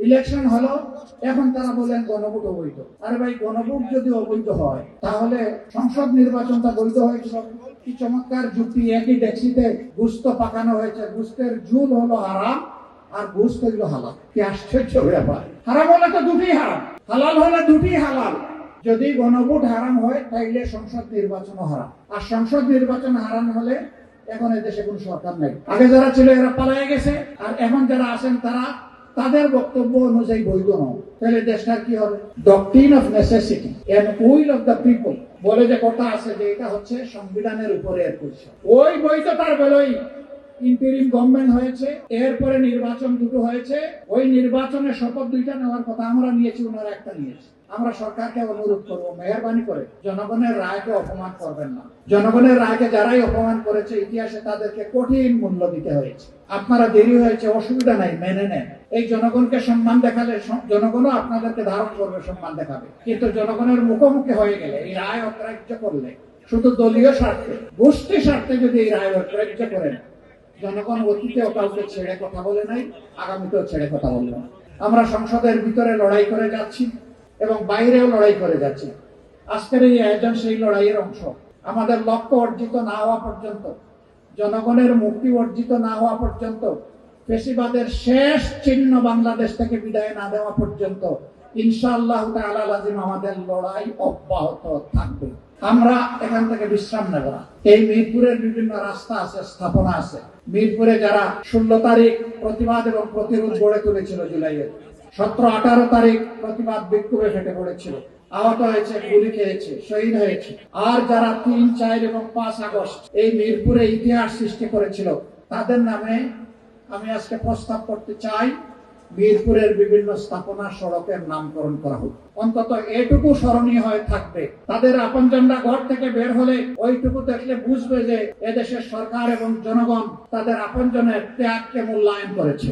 Election হলো, এখন তারা বলেন গণভোট অবৈধ। আরে ভাই, গণভোট যদি অবৈধ হয় তাহলে সংসদ নির্বাচনটা বৈধ হয়েছিল। কি চমৎকার যুক্তি! একই ডেক্সিতে গোস্ত পাকানো হয়েছে, গোস্তের ঝুল হলো হারাম আর গোস্ত হলো হালাল। কি আশ্চর্য ব্যাপার! হারাম হলে তো দুটি হারাম, হালাল হলে দুটি হালাল। যদি গণভোট হারাম হয় তাইলে সংসদ নির্বাচনও হারাম, আর সংসদ নির্বাচন হারাম হলে এখন এদেশে কোন সরকার নেই। আগে যারা ছিল এরা পালিয়ে গেছে, আর এখন যারা আছেন তারা তাদের বক্তব্য অনুযায়ী বৈধ নয়। তাহলে দেশটার কি হবে? Doctrine of necessity and will of the people বলে যে কথা আছে, যে এটা হচ্ছে সংবিধানের উপরে এর পরিচয়। ওই বৈধতার বেলায় ইন্টারিম গভর্নমেন্ট হয়েছে, এরপরে নির্বাচন দুটো হয়েছে। ওই নির্বাচনের শপথ দুইটা নেওয়ার কথা আমরা নিয়েছি, ওনারা একটা নিয়েছে। আমরা সরকারকে অনুরোধ করবো, মেহরবানি করে জনগণের রায়কে অপমান করবেন না। জনগণের রায়কে যারাই অপমান করেছে ইতিহাসে তাদেরকে কঠিন মূল্য দিতে হয়েছে। আপনারা দেরি হয়েছে, অসুবিধা নাই, মেনে নেন। এই জনগণকে সম্মান দেখালে জনগণও আপনাদেরকে ধারণ করবে, সম্মান দেখাবে। কিন্তু জনগণের মুখোমুখি হয়ে গেলে, এই রায় অগ্রাহ্য করলে, শুধু দলীয় স্বার্থে, গোষ্ঠী স্বার্থে যদি এই রায় অগ্রাহ্য করেন, জনগণ অতীতেও কাউকে ছেড়ে কথা বলে নাই, আগামীতেও ছেড়ে কথা বলবে না। আমরা সংসদের ভিতরে লড়াই করে যাচ্ছি এবং বাইরেও লড়াই করে যাচ্ছি। আজকের এই আয়োজন সেই লড়াইয়ের অংশ। আমাদের লক্ষ্য অর্জিত না হওয়া পর্যন্ত, জনগণের মুক্তি অর্জিত না হওয়া পর্যন্ত, ফ্যাসিবাদের শেষ চিহ্ন বাংলাদেশ থেকে বিদায় না দেওয়া পর্যন্ত ইনশাআল্লাহ তাআলা লাজিম আমাদের লড়াই অব্যাহত থাকবে। আমরা এখান থেকে বিশ্রাম নেব না। এই মিরপুরের বিভিন্ন রাস্তা আছে, স্থাপনা আছে। মিরপুরে যারা 16 তারিখ প্রতিবাদ এবং প্রতিরোধ গড়ে তুলেছিল, জুলাইয়ের 17-18 তারিখ প্রতিবাদ বিক্ষোভে ফেটে পড়েছিল, আহত হয়েছে, গুলি খেয়েছে, শহীদ হয়েছে। আর যারা 3, 4 এবং 5 আগস্ট এই মিরপুরে ইতিহাস সৃষ্টি করেছিল, তাদের নামে আমি আজকে প্রস্তাব করতে চাই, মিরপুরের বিভিন্ন স্থাপনা সড়কের নামকরণ করা হোক। অন্তত এটুকু স্মরণীয় হয়ে থাকবে। তাদের আপনজনরা ঘর থেকে বের হলে ওইটুকু দেখলে বুঝবে যে এদেশের সরকার এবং জনগণ তাদের আপনজনের ত্যাগকে মূল্যায়ন করেছে।